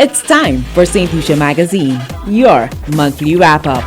It's time for St. Lucia Magazine, your monthly wrap-up.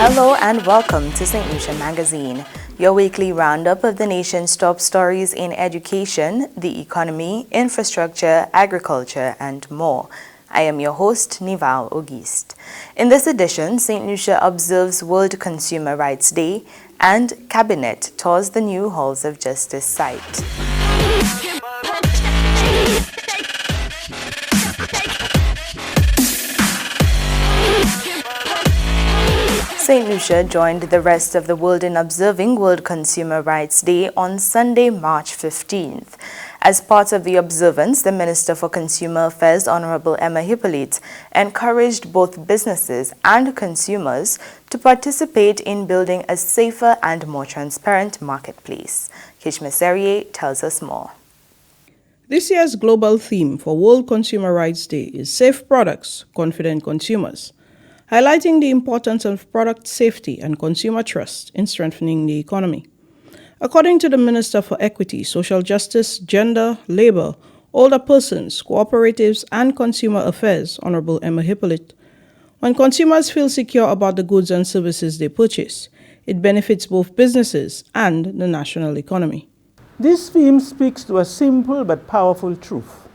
Hello and welcome to St. Lucia Magazine, your weekly roundup of the nation's top stories in education, the economy, infrastructure, agriculture, and more. I am your host, Nival Auguste. In this edition, St. Lucia observes World Consumer Rights Day and Cabinet tours the new Halls of Justice site. St. Lucia joined the rest of the world in observing World Consumer Rights Day on Sunday, March 15th. As part of the observance, the Minister for Consumer Affairs, Honorable Emma Hippolyte, encouraged both businesses and consumers to participate in building a safer and more transparent marketplace. Kishma Serrier tells us more. This year's global theme for World Consumer Rights Day is Safe Products, Confident Consumers, highlighting the importance of product safety and consumer trust in strengthening the economy. According to the Minister for Equity, Social Justice, Gender, Labor, Older Persons, Cooperatives, and Consumer Affairs, Honorable Emma Hippolyte, when consumers feel secure about the goods and services they purchase, it benefits both businesses and the national economy. This theme speaks to a simple but powerful truth.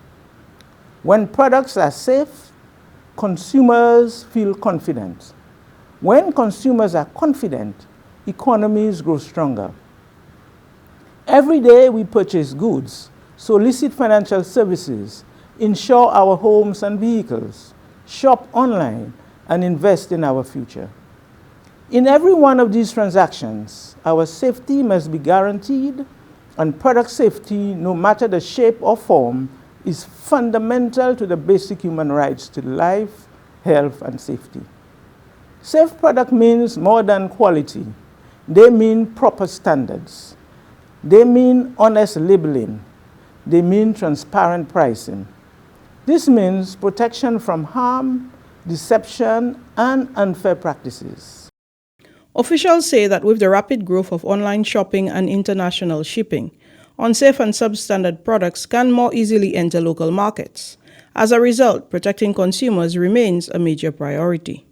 When products are safe, consumers feel confident. When consumers are confident, economies grow stronger. Every day we purchase goods, solicit financial services, insure our homes and vehicles, shop online, and invest in our future. In every one of these transactions, our safety must be guaranteed, and product safety, no matter the shape or form, is fundamental to the basic human rights to life, health, and safety. Safe product means more than quality. They mean proper standards. They mean honest labeling. They mean transparent pricing. This means protection from harm, deception, and unfair practices. Officials say that with the rapid growth of online shopping and international shipping, unsafe and substandard products can more easily enter local markets. As a result, protecting consumers remains a major priority.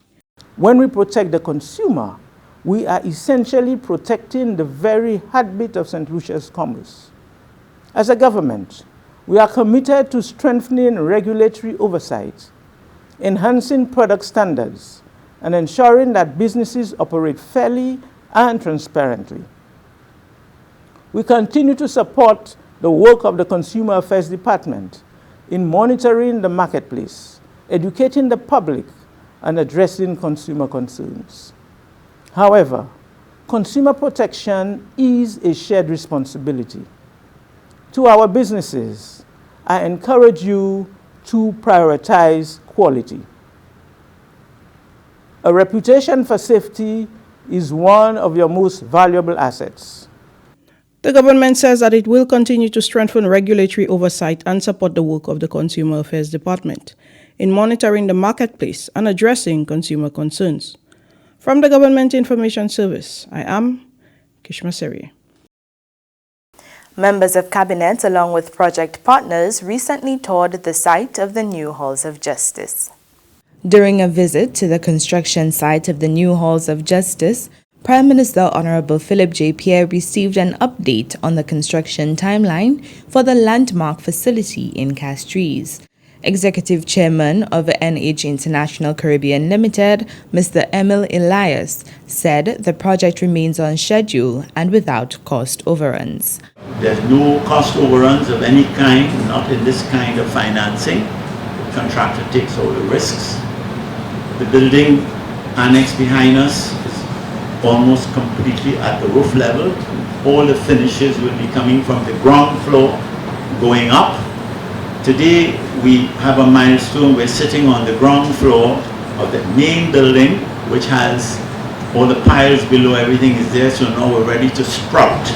When we protect the consumer, we are essentially protecting the very heartbeat of St. Lucia's commerce. As a government, we are committed to strengthening regulatory oversight, enhancing product standards, and ensuring that businesses operate fairly and transparently. We continue to support the work of the Consumer Affairs Department in monitoring the marketplace, educating the public, and addressing consumer concerns. However, consumer protection is a shared responsibility. To our businesses, I encourage you to prioritize quality. A reputation for safety is one of your most valuable assets. The government says that it will continue to strengthen regulatory oversight and support the work of the Consumer Affairs Department in monitoring the marketplace and addressing consumer concerns. From the Government Information Service, I am Kishma Serrier. Members of Cabinet, along with project partners, recently toured the site of the new Halls of Justice. During a visit to the construction site of the new Halls of Justice, Prime Minister Honorable Philip J. Pierre received an update on the construction timeline for the landmark facility in Castries. Executive Chairman of NH International Caribbean Limited, Mr. Emil Elias, said the project remains on schedule and without cost overruns. There's no cost overruns of any kind, not in this kind of financing. The contractor takes all the risks. The building annex behind us is almost completely at the roof level. All the finishes will be coming from the ground floor going up. Today we have a milestone. We're sitting on the ground floor of the main building, which has all the piles below, everything is there, so now we're ready to sprout.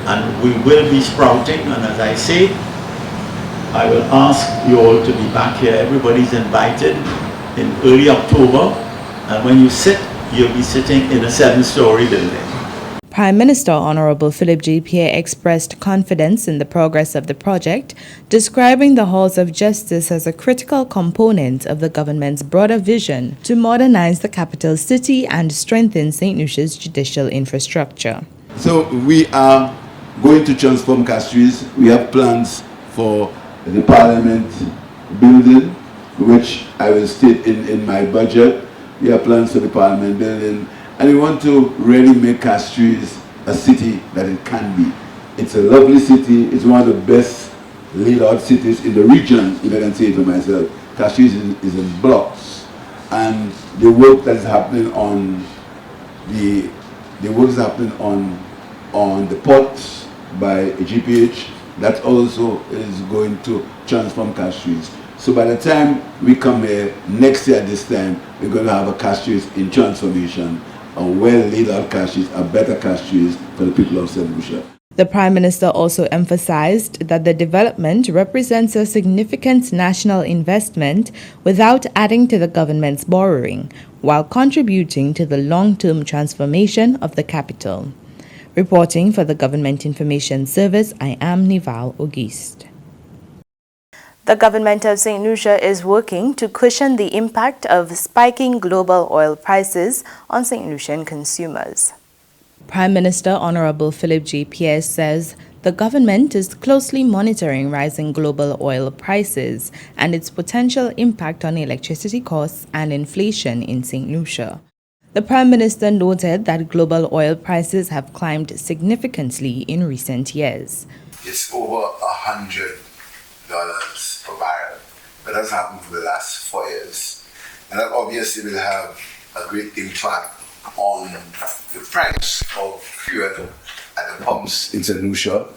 And we will be sprouting, and as I say, I will ask you all to be back here. Everybody's invited in early October, and when you sit, you'll be sitting in a 7-story building. Prime Minister Honorable Philip J. Pierre expressed confidence in the progress of the project, describing the halls of justice as a critical component of the government's broader vision to modernize the capital city and strengthen St. Lucia's judicial infrastructure. So we are going to transform Castries. We have plans for the Parliament building, which I will state in my budget. We have plans for the Parliament building. And we want to really make Castries a city that it can be. It's a lovely city. It's one of the best laid out cities in the region, if I can say it for myself. Castries is in blocks. And the work that is happening on the work is happening on the ports by GPH, that also is going to transform Castries. So by the time we come here next year this time, we're going to have a Castries in transformation, a well laid out Castries, a better Castries for the people of St. Lucia. The Prime Minister also emphasized that the development represents a significant national investment without adding to the government's borrowing, while contributing to the long-term transformation of the capital. Reporting for the Government Information Service, I am Nival Auguste. The government of St. Lucia is working to cushion the impact of spiking global oil prices on St. Lucian consumers. Prime Minister Honorable Philip J. Pierre says the government is closely monitoring rising global oil prices and its potential impact on electricity costs and inflation in St. Lucia. The Prime Minister noted that global oil prices have climbed significantly in recent years. It's over $100 per barrel. That has happened for the last 4 years. And that obviously will have a great impact on the price of fuel at the pumps in St. Lucia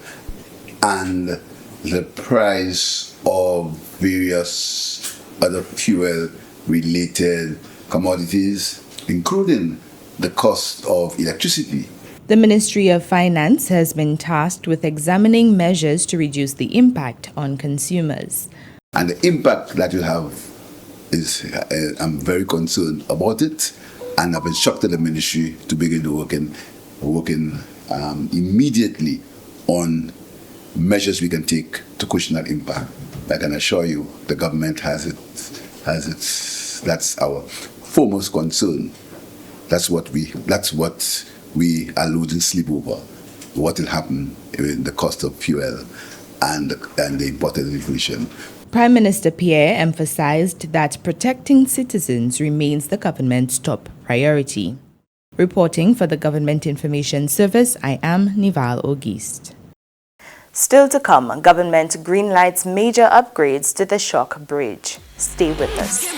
and the price of various other fuel-related commodities, including the cost of electricity. The Ministry of Finance has been tasked with examining measures to reduce the impact on consumers. And the impact that will have is, I'm very concerned about it, and I've instructed the ministry to begin working immediately on measures we can take to cushion that impact. I can assure you the government has that's our foremost concern. That's what we are losing sleep over. What will happen in the cost of fuel and the imported inflation. Prime Minister Pierre emphasized that protecting citizens remains the government's top priority. Reporting for the Government Information Service, I am Nival Auguste. Still to come, government greenlights major upgrades to the Choc Bridge. Stay with us.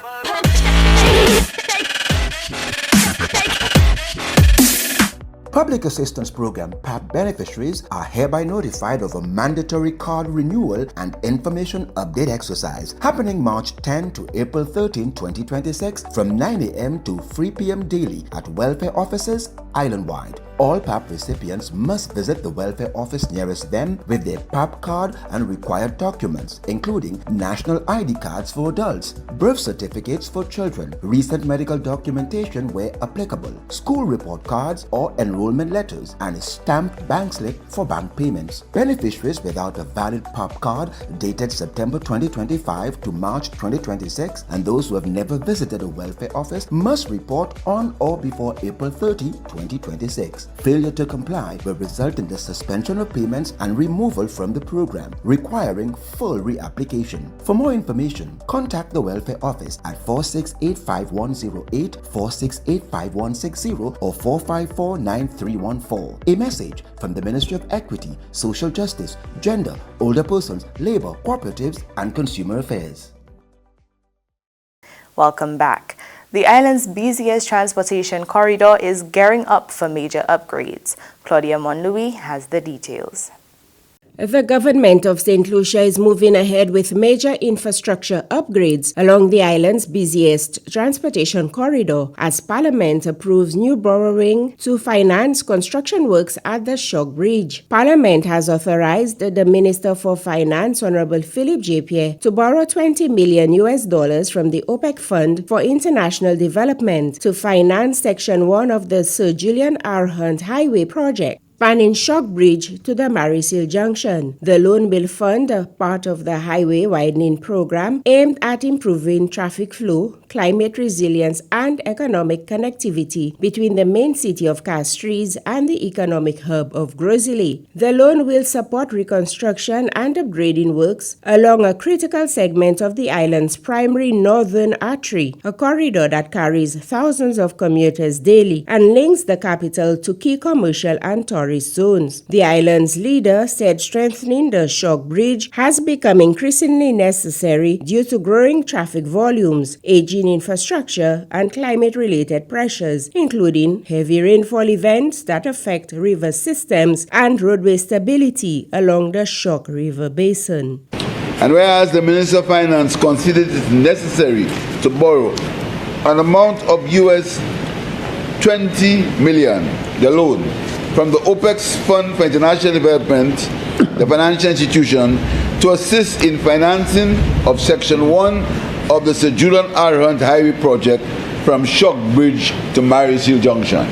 Public Assistance Program PAP beneficiaries are hereby notified of a mandatory card renewal and information update exercise happening March 10 to April 13, 2026 from 9 a.m. to 3 p.m. daily at welfare offices island-wide. All PAP recipients must visit the welfare office nearest them with their PAP card and required documents, including national ID cards for adults, birth certificates for children, recent medical documentation where applicable, school report cards or enrollment letters, and a stamped bank slip for bank payments. Beneficiaries without a valid PAP card dated September 2025 to March 2026 and those who have never visited a welfare office must report on or before April 30, 2026. Failure to comply will result in the suspension of payments and removal from the program, requiring full reapplication. For more information, contact the welfare office at 4685108, 4685160, or 4549314. A message from the Ministry of Equity, Social Justice, Gender, Older Persons, Labor, Cooperatives, and Consumer Affairs. Welcome back. The island's busiest transportation corridor is gearing up for major upgrades. Claudia Monlouis has the details. The government of St. Lucia is moving ahead with major infrastructure upgrades along the island's busiest transportation corridor as Parliament approves new borrowing to finance construction works at the Choc Bridge. Parliament has authorized the Minister for Finance, Honorable Philip J. to borrow $20 million from the OPEC Fund for International Development to finance Section 1 of the Sir Julian R. Hunt Highway project, spanning Choc Bridge to the Maryseal Junction. The loan will fund a part of the highway widening program aimed at improving traffic flow, climate resilience, and economic connectivity between the main city of Castries and the economic hub of Grosseille. The loan will support reconstruction and upgrading works along a critical segment of the island's primary northern artery, a corridor that carries thousands of commuters daily and links the capital to key commercial and tourist zones. The island's leader said strengthening the Choc Bridge has become increasingly necessary due to growing traffic volumes, aging infrastructure, and climate-related pressures, including heavy rainfall events that affect river systems and roadway stability along the Choc River Basin. And whereas the Minister of Finance considered it necessary to borrow an amount of US $20 million, the loan, from the OPEC's Fund for International Development, the financial institution, to assist in financing of Section 1 of the Sir Julian R. Hunt Highway project from Choc Bridge to Maryseal Junction.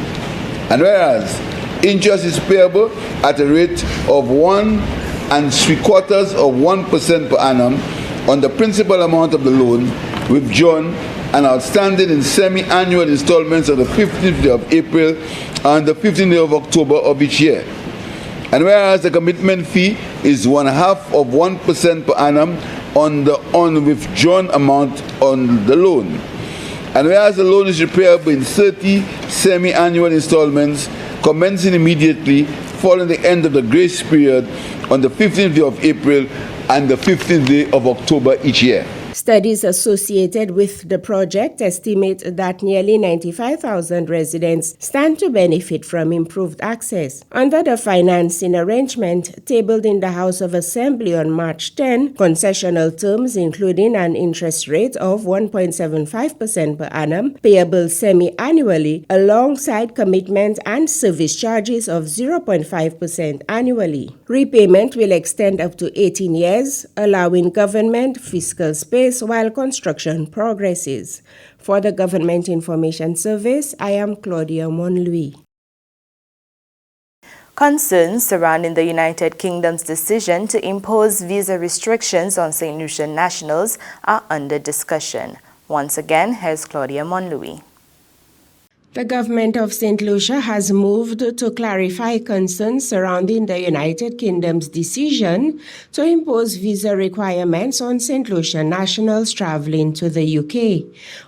And whereas interest is payable at a rate of 1.75% per annum on the principal amount of the loan, withdrawn and outstanding in semi-annual installments on the 15th day of April and the 15th day of October of each year. And whereas the commitment fee is 0.5% per annum on the unwithdrawn amount on the loan. And whereas the loan is repayable in 30 semi-annual installments commencing immediately following the end of the grace period on the 15th day of April and the 15th day of October each year. Studies associated with the project estimate that nearly 95,000 residents stand to benefit from improved access. Under the financing arrangement tabled in the House of Assembly on March 10, concessional terms including an interest rate of 1.75% per annum, payable semi-annually, alongside commitment and service charges of 0.5% annually. Repayment will extend up to 18 years, allowing government fiscal space while construction progresses. For the Government Information Service, I am Claudia Monlouis. Concerns surrounding the United Kingdom's decision to impose visa restrictions on St. Lucia nationals are under discussion. Once again, here's Claudia Monlouis. The government of St. Lucia has moved to clarify concerns surrounding the United Kingdom's decision to impose visa requirements on St. Lucia nationals traveling to the UK.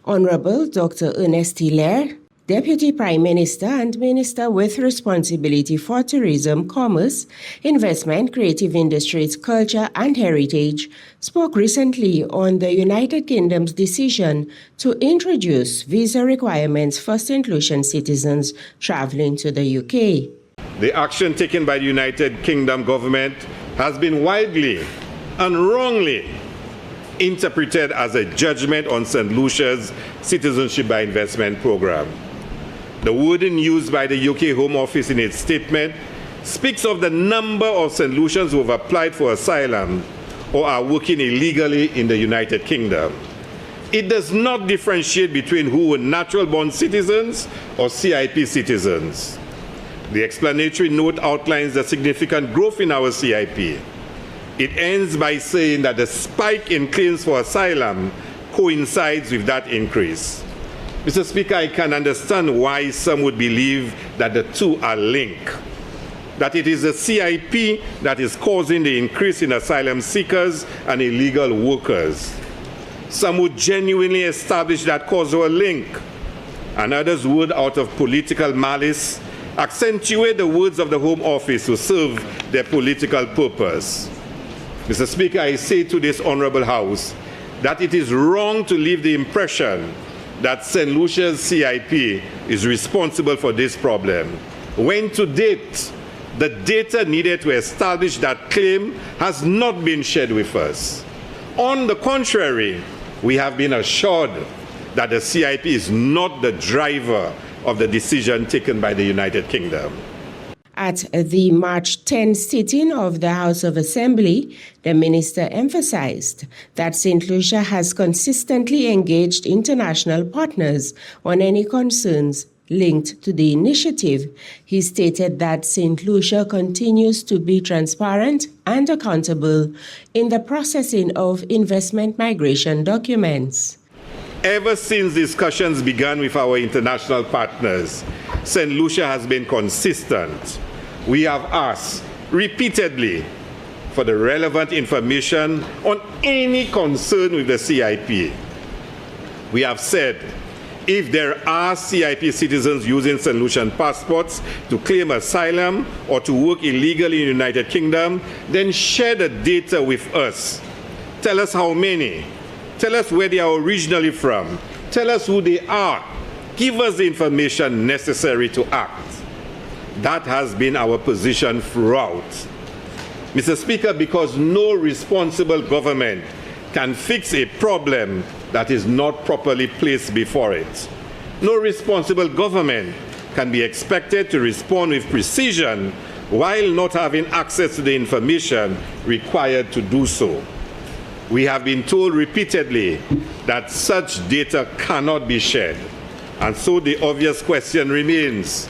Honorable Dr. Ernest Hilaire, Deputy Prime Minister and Minister with responsibility for tourism, commerce, investment, creative industries, culture and heritage, spoke recently on the United Kingdom's decision to introduce visa requirements for St. Lucian citizens traveling to the UK. The action taken by the United Kingdom government has been widely and wrongly interpreted as a judgment on St. Lucia's Citizenship by Investment program. The wording used by the UK Home Office in its statement speaks of the number of St. Lucians who have applied for asylum or are working illegally in the United Kingdom. It does not differentiate between who were natural-born citizens or CIP citizens. The explanatory note outlines the significant growth in our CIP. It ends by saying that the spike in claims for asylum coincides with that increase. Mr. Speaker, I can understand why some would believe that the two are linked, that it is the CIP that is causing the increase in asylum seekers and illegal workers. Some would genuinely establish that causal link, and others would, out of political malice, accentuate the words of the Home Office to serve their political purpose. Mr. Speaker, I say to this Honourable House that it is wrong to leave the impression that St. Lucia's CIP is responsible for this problem, when to date, the data needed to establish that claim has not been shared with us. On the contrary, we have been assured that the CIP is not the driver of the decision taken by the United Kingdom. At the March 10 sitting of the House of Assembly, the minister emphasized that St. Lucia has consistently engaged international partners on any concerns linked to the initiative. He stated that St. Lucia continues to be transparent and accountable in the processing of investment migration documents. Ever since discussions began with our international partners, St. Lucia has been consistent. We have asked repeatedly for the relevant information on any concern with the CIP. We have said if there are CIP citizens using St. Lucian passports to claim asylum or to work illegally in the United Kingdom, then share the data with us. Tell us how many. Tell us where they are originally from. Tell us who they are. Give us the information necessary to act. That has been our position throughout. Mr. Speaker, because no responsible government can fix a problem that is not properly placed before it. No responsible government can be expected to respond with precision while not having access to the information required to do so. We have been told repeatedly that such data cannot be shared. And so the obvious question remains,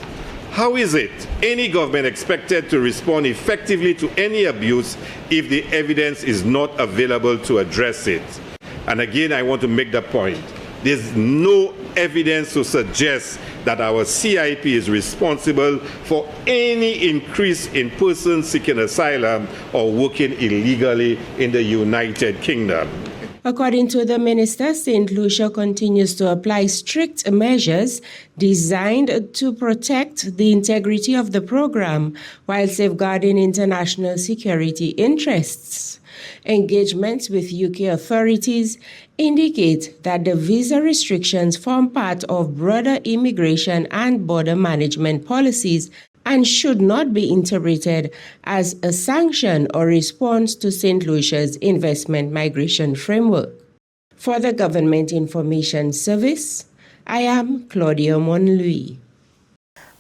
how is it any government expected to respond effectively to any abuse if the evidence is not available to address it? And again, I want to make the point. There's no evidence to suggest that our CIP is responsible for any increase in persons seeking asylum or working illegally in the United Kingdom. According to the minister, St. Lucia continues to apply strict measures designed to protect the integrity of the program while safeguarding international security interests. Engagements with UK authorities indicate that the visa restrictions form part of broader immigration and border management policies and should not be interpreted as a sanction or response to St. Lucia's investment migration framework. For the Government Information Service, I am Claudia Monlouis.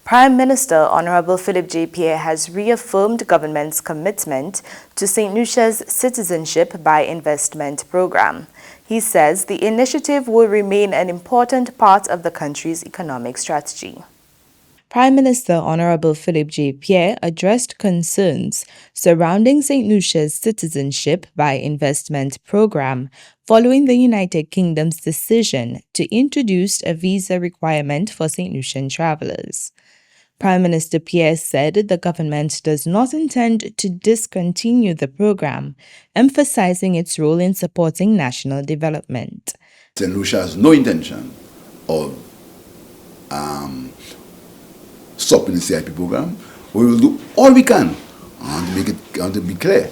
Prime Minister Honorable Philip J. Pierre has reaffirmed government's commitment to St. Lucia's Citizenship by Investment program. He says the initiative will remain an important part of the country's economic strategy. Prime Minister Honorable Philip J. Pierre addressed concerns surrounding St. Lucia's Citizenship by Investment program following the United Kingdom's decision to introduce a visa requirement for St. Lucian travelers. Prime Minister Pierre said the government does not intend to discontinue the program, emphasizing its role in supporting national development. St. Lucia has no intention of stopping the CIP program. We will do all we can, and to be clear,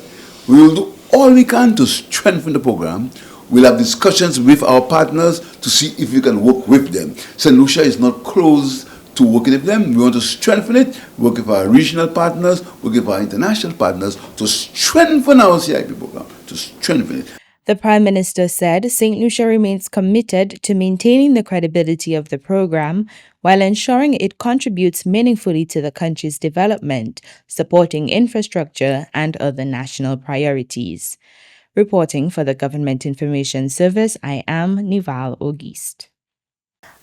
we will do all we can to strengthen the program. We'll have discussions with our partners to see if we can work with them. St. Lucia is not closed to working with them. We want to strengthen it, work with our regional partners, work with our international partners to strengthen our CIP program, to strengthen it. The Prime Minister said St. Lucia remains committed to maintaining the credibility of the program while ensuring it contributes meaningfully to the country's development, supporting infrastructure and other national priorities. Reporting for the Government Information Service, I am Nival Auguste.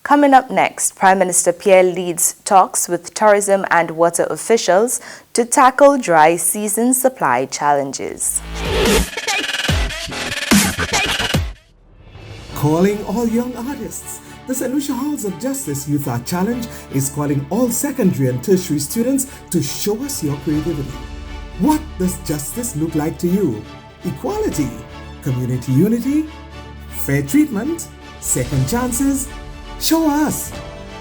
Coming up next, Prime Minister Pierre leads talks with tourism and water officials to tackle dry season supply challenges. Calling all young artists. The St. Lucia Halls of Justice Youth Art Challenge is calling all secondary and tertiary students to show us your creativity. What does justice look like to you? Equality, community unity, fair treatment, second chances? Show us.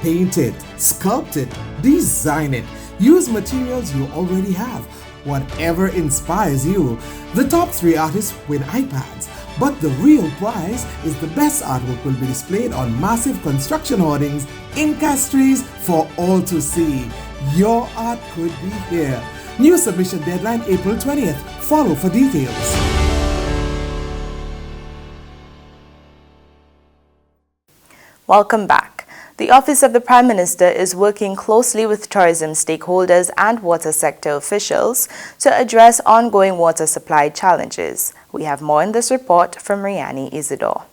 Paint it, sculpt it, design it. Use materials you already have. Whatever inspires you. The top 3 artists win iPads. But the real prize is the best artwork will be displayed on massive construction hoardings in castries for all to see. Your art could be here. New submission deadline April 20th. Follow for details. Welcome back. The Office of the Prime Minister is working closely with tourism stakeholders and water sector officials to address ongoing water supply challenges. We have more in this report from Riani Isidore.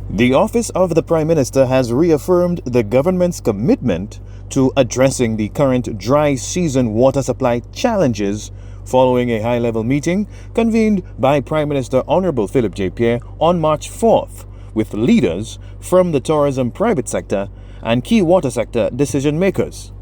The Office of the Prime Minister has reaffirmed the government's commitment to addressing the current dry season water supply challenges following a high-level meeting convened by Prime Minister Honorable Philip J. Pierre on March 4th with leaders from the tourism private sector and key water sector decision-makers.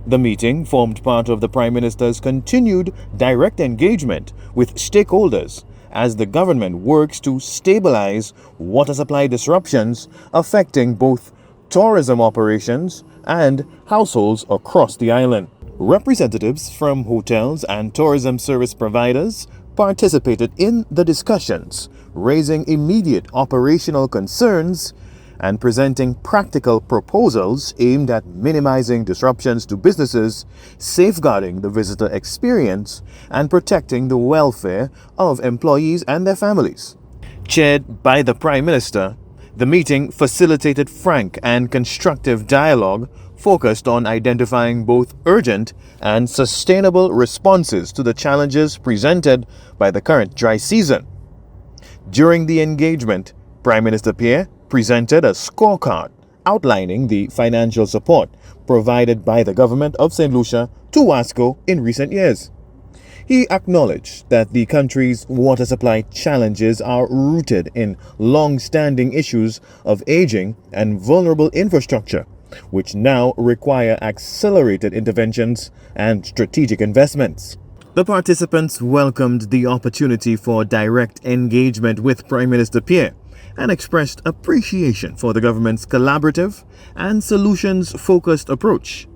The meeting formed part of the Prime Minister's continued direct engagement with stakeholders as the government works to stabilize water supply disruptions affecting both tourism operations and households across the island. Representatives from hotels and tourism service providers participated in the discussions, raising immediate operational concerns and presenting practical proposals aimed at minimizing disruptions to businesses, safeguarding the visitor experience, and protecting the welfare of employees and their families. Chaired by the Prime Minister, the meeting facilitated frank and constructive dialogue focused on identifying both urgent and sustainable responses to the challenges presented by the current dry season. During the engagement, Prime Minister Pierre presented a scorecard outlining the financial support provided by the government of St. Lucia to WASCO in recent years. He acknowledged that the country's water supply challenges are rooted in long-standing issues of aging and vulnerable infrastructure, which now require accelerated interventions and strategic investments. The participants welcomed the opportunity for direct engagement with Prime Minister Pierre and expressed appreciation for the government's collaborative and solutions-focused approach.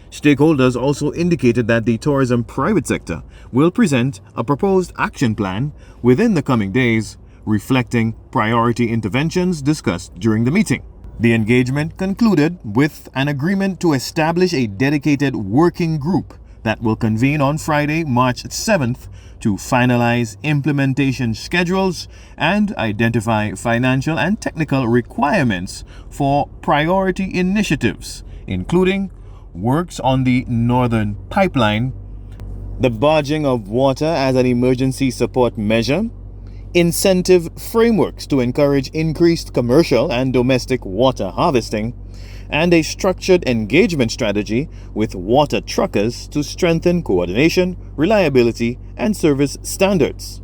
Stakeholders also indicated that the tourism private sector will present a proposed action plan within the coming days, reflecting priority interventions discussed during the meeting. The engagement concluded with an agreement to establish a dedicated working group that will convene on Friday, March 7th to finalize implementation schedules and identify financial and technical requirements for priority initiatives, including works on the Northern Pipeline, the barging of water as an emergency support measure, incentive frameworks to encourage increased commercial and domestic water harvesting, and a structured engagement strategy with water truckers to strengthen coordination, reliability, and service standards.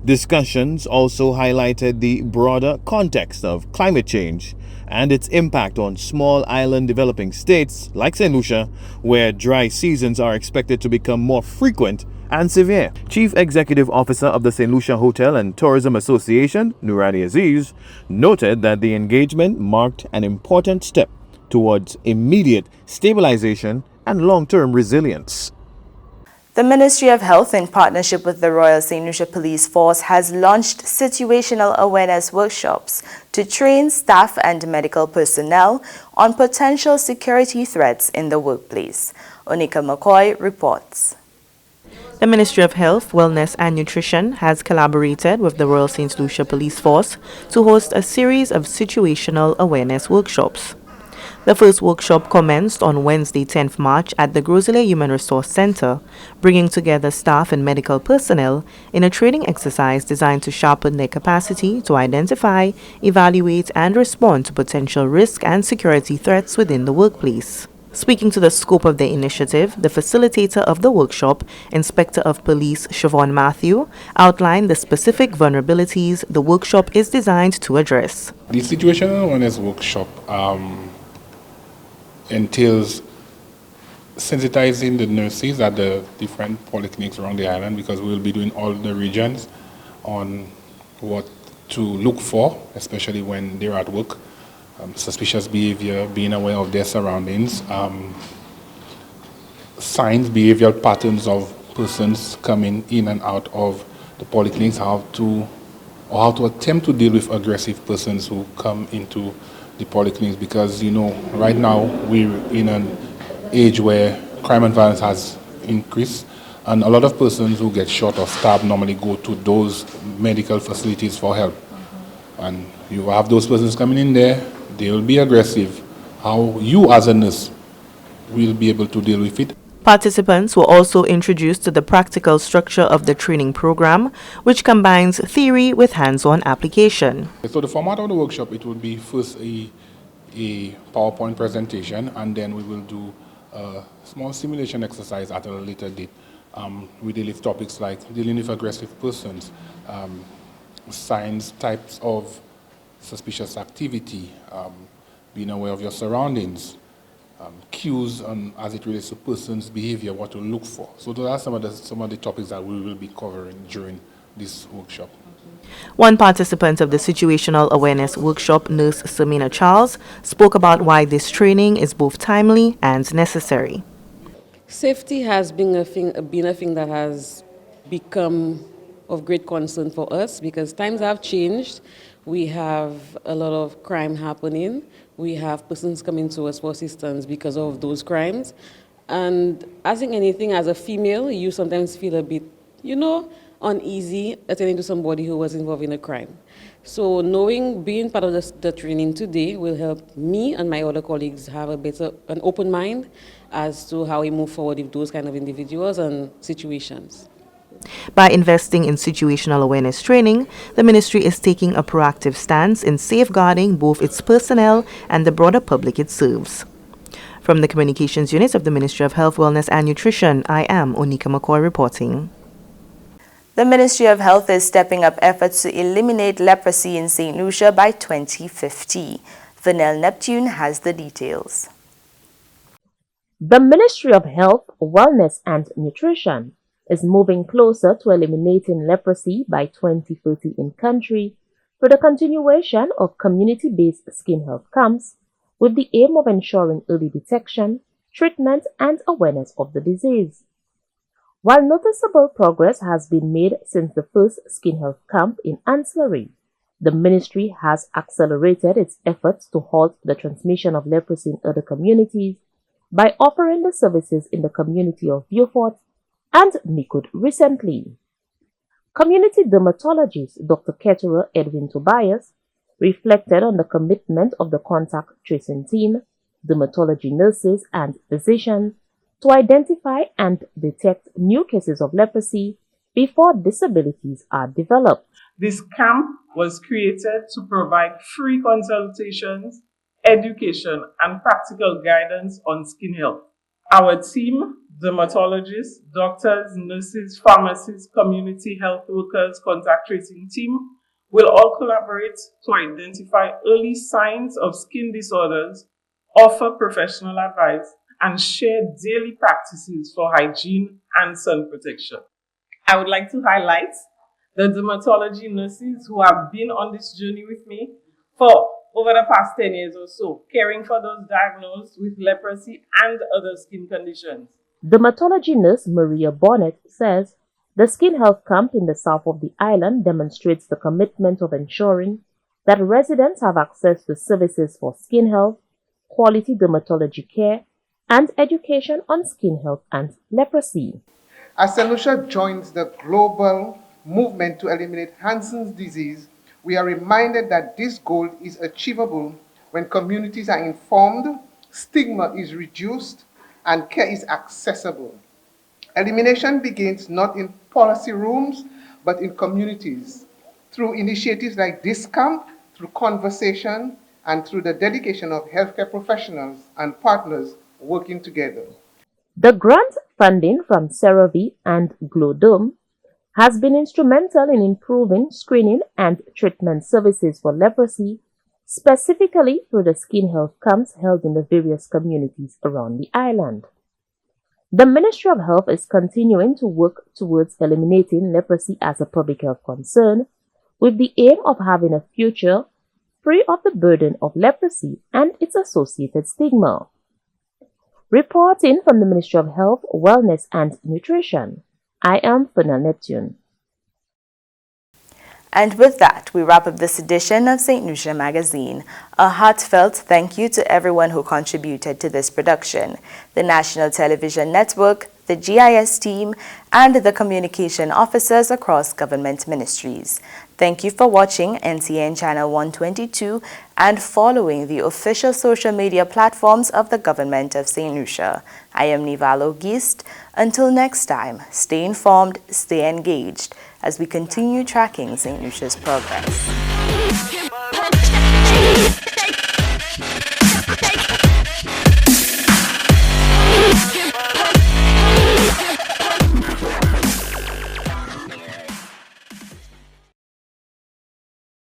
Discussions also highlighted the broader context of climate change and its impact on small island developing states like St. Lucia, where dry seasons are expected to become more frequent and severe. Chief Executive Officer of the St. Lucia Hotel and Tourism Association, Nuradi Aziz, noted that the engagement marked an important step towards immediate stabilization and long-term resilience. The Ministry of Health, in partnership with the Royal St. Lucia Police Force, has launched situational awareness workshops to train staff and medical personnel on potential security threats in the workplace. Onika McCoy reports. The Ministry of Health, Wellness and Nutrition has collaborated with the Royal St. Lucia Police Force to host a series of situational awareness workshops. The first workshop commenced on Wednesday, 10th March at the Grosile Human Resource Center, bringing together staff and medical personnel in a training exercise designed to sharpen their capacity to identify, evaluate, and respond to potential risk and security threats within the workplace. Speaking to the scope of the initiative, the facilitator of the workshop, Inspector of Police Siobhan Matthew, outlined the specific vulnerabilities the workshop is designed to address. The situational awareness workshop entails sensitizing the nurses at the different polyclinics around the island, because we will be doing all the regions on what to look for, especially when they're at work. Suspicious behavior, being aware of their surroundings, signs, behavioral patterns of persons coming in and out of the polyclinics, how to attempt to deal with aggressive persons who come into the polyclinics, because right now we're in an age where crime and violence has increase. And a lot of persons who get shot or stabbed normally go to those medical facilities for help. And you have those persons coming in there, they will be aggressive. How you as a nurse will be able to deal with it. Participants were also introduced to the practical structure of the training program, which combines theory with hands-on application. So the format of the workshop, it will be first a PowerPoint presentation, and then we will do a small simulation exercise at a later date. We deal with topics like dealing with aggressive persons, signs, types of suspicious activity, being aware of your surroundings, cues as it relates to persons' behavior, what to look for. So those are some of the topics that we will be covering during this workshop. One participant of the Situational Awareness Workshop, Nurse Samina Charles, spoke about why this training is both timely and necessary. Safety has been a thing that has become of great concern for us because times have changed. We have a lot of crime happening. We have persons coming to us for assistance because of those crimes. And as in anything, as a female, you sometimes feel a bit, uneasy attending to somebody who was involved in a crime. So being part of the training today will help me and my other colleagues have an open mind as to how we move forward with those kind of individuals and situations. By investing in situational awareness training, the ministry is taking a proactive stance in safeguarding both its personnel and the broader public it serves. From the Communications Unit of the Ministry of Health, Wellness and Nutrition, I am Onika McCoy reporting. The Ministry of Health is stepping up efforts to eliminate leprosy in St. Lucia by 2050. Vanel Neptune has the details. The Ministry of Health, Wellness and Nutrition is moving closer to eliminating leprosy by 2030 in country through the continuation of community-based skin health camps with the aim of ensuring early detection, treatment and awareness of the disease. While noticeable progress has been made since the first skin health camp in Ancillary, the ministry has accelerated its efforts to halt the transmission of leprosy in other communities by offering the services in the community of Beaufort and Mikud recently. Community dermatologist Dr. Keturah Edwin Tobias reflected on the commitment of the contact tracing team, dermatology nurses and physicians to identify and detect new cases of leprosy before disabilities are developed. This camp was created to provide free consultations, education, and practical guidance on skin health. Our team, dermatologists, doctors, nurses, pharmacists, community health workers, contact tracing team, will all collaborate to identify early signs of skin disorders, offer professional advice, and share daily practices for hygiene and sun protection. I would like to highlight the dermatology nurses who have been on this journey with me for over the past 10 years or so, caring for those diagnosed with leprosy and other skin conditions. Dermatology nurse Maria Bonnet says the skin health camp in the south of the island demonstrates the commitment of ensuring that residents have access to services for skin health, quality dermatology care, and education on skin health and leprosy. As St. Lucia joins the global movement to eliminate Hansen's disease, we are reminded that this goal is achievable when communities are informed, stigma is reduced, and care is accessible. Elimination begins not in policy rooms, but in communities, through initiatives like this camp, through conversation, and through the dedication of healthcare professionals and partners working together. The grant funding from CeraVe and Glowdome has been instrumental in improving screening and treatment services for leprosy, specifically through the skin health camps held in the various communities around the island. The Ministry of Health is continuing to work towards eliminating leprosy as a public health concern, with the aim of having a future free of the burden of leprosy and its associated stigma. Reporting from the Ministry of Health, Wellness and Nutrition, I am Vanel Neptune. And with that, we wrap up this edition of St. Lucia Magazine. A heartfelt thank you to everyone who contributed to this production. The National Television Network, the GIS team, and the communication officers across government ministries. Thank you for watching NCN Channel 122 and following the official social media platforms of the Government of St. Lucia. I am Nivalo Gist. Until next time, stay informed, stay engaged as we continue tracking St. Lucia's progress.